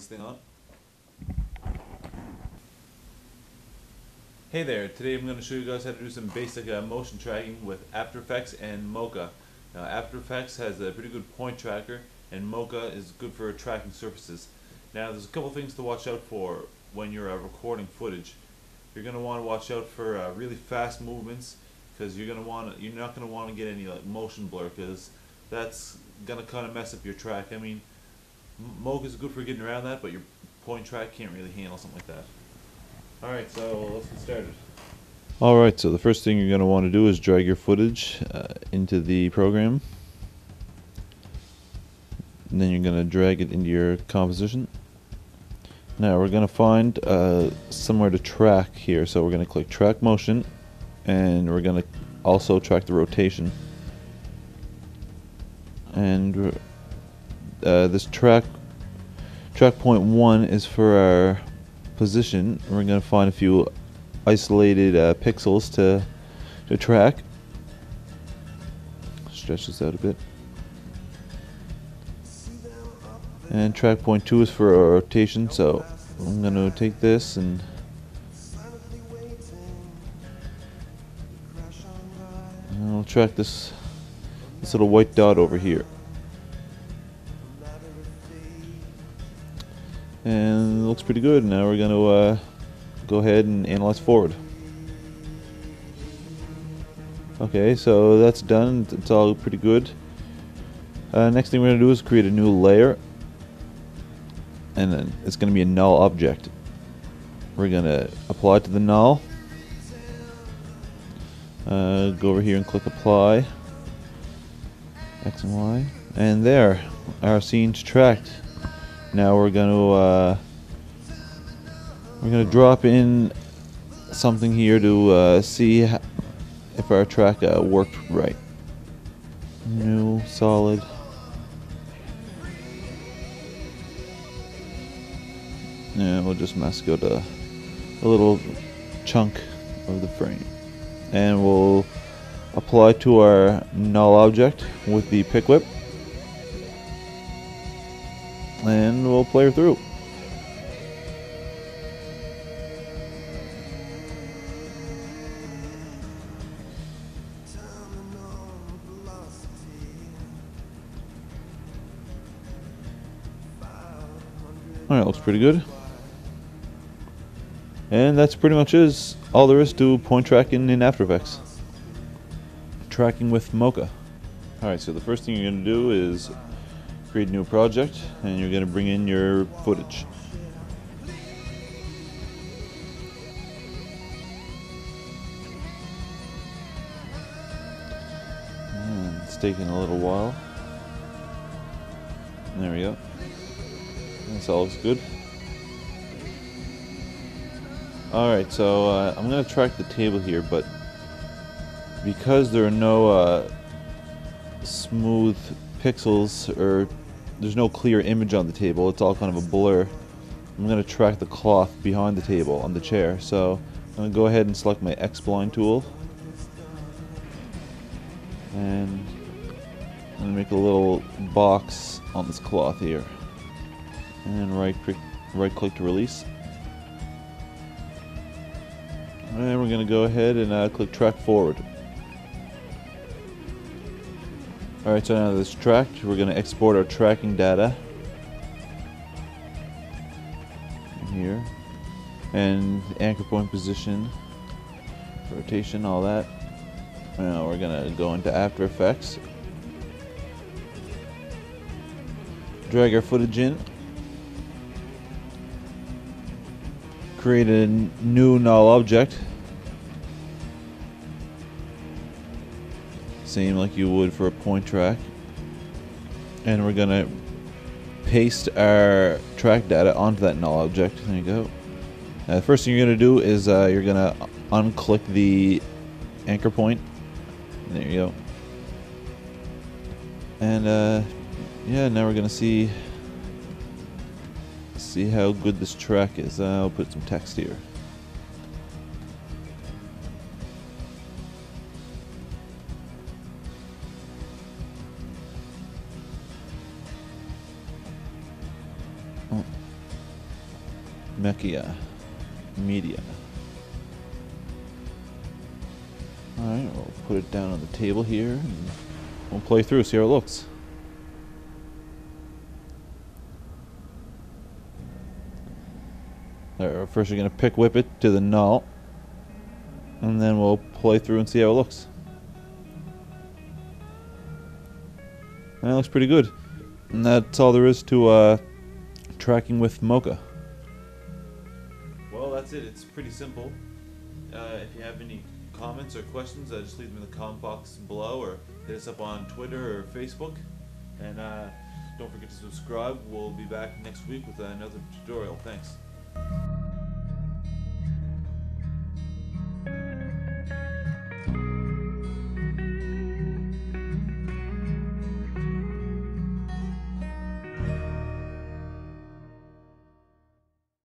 thing on. Hey there, today I'm going to show you guys how to do some basic motion tracking with After Effects and Mocha. Now After Effects has a pretty good point tracker and Mocha is good for tracking surfaces. Now there's a couple things to watch out for when you're recording footage. You're going to want to watch out for really fast movements because you're not going to want to get any motion blur because that's going to kind of mess up your track. I mean, Mocha is good for getting around that, but your point track can't really handle something like that. Alright, so let's get started. Alright, so the first thing you're going to want to do is drag your footage into the program. And then you're going to drag it into your composition. Now we're going to find somewhere to track here, so we're going to click track motion and we're going to also track the rotation. And this track point 1 is for our position. We're going to find a few isolated pixels to track. Stretch this out a bit. And track point 2 is for our rotation, so I'm going to take this and I'll track this little white dot over here. And it looks pretty good. Now we're going to go ahead and analyze forward. Okay, so that's done. It's all pretty good. Next thing we're going to do is create a new layer. And then it's going to be a null object. We're going to apply it to the null. Go over here and click apply. X and Y. And there, our scene's tracked. Now we're going to drop in something here to see if our track worked right. New solid. And we'll just mask out a little chunk of the frame, and we'll apply to our null object with the pick whip. And we'll play her through. Alright, looks pretty good. And that's pretty much all there is to point tracking in After Effects. Tracking with Mocha. Alright, so the first thing you're going to do is create a new project, and you're going to bring in your footage. And it's taking a little while. There we go. This all looks good. Alright, so I'm going to track the table here, but because there are no smooth pixels, or there's no clear image on the table, it's all kind of a blur. I'm going to track the cloth behind the table on the chair, so I'm going to go ahead and select my X-spline tool, and I'm going to make a little box on this cloth here, and right click to release, and we're going to go ahead and click track forward. Alright, so now that it's tracked, we're going to export our tracking data here, and anchor point position, rotation, all that. Now we're going to go into After Effects, drag our footage in, create a new null object, same like you would for a point track, and we're gonna paste our track data onto that null object. There you go. The first thing you're gonna do is you're gonna unclick the anchor point. There you go. And yeah, now we're gonna see how good this track is. I'll put some text here. Mecha Media. Alright, we'll put it down on the table here and we'll play through, see how it looks. Alright, first we're going to pick whip it to the null. And then we'll play through and see how it looks. That looks pretty good. And that's all there is to tracking with Mocha. Well, that's it. It's pretty simple. If you have any comments or questions, just leave them in the comment box below or hit us up on Twitter or Facebook. And don't forget to subscribe. We'll be back next week with another tutorial. Thanks.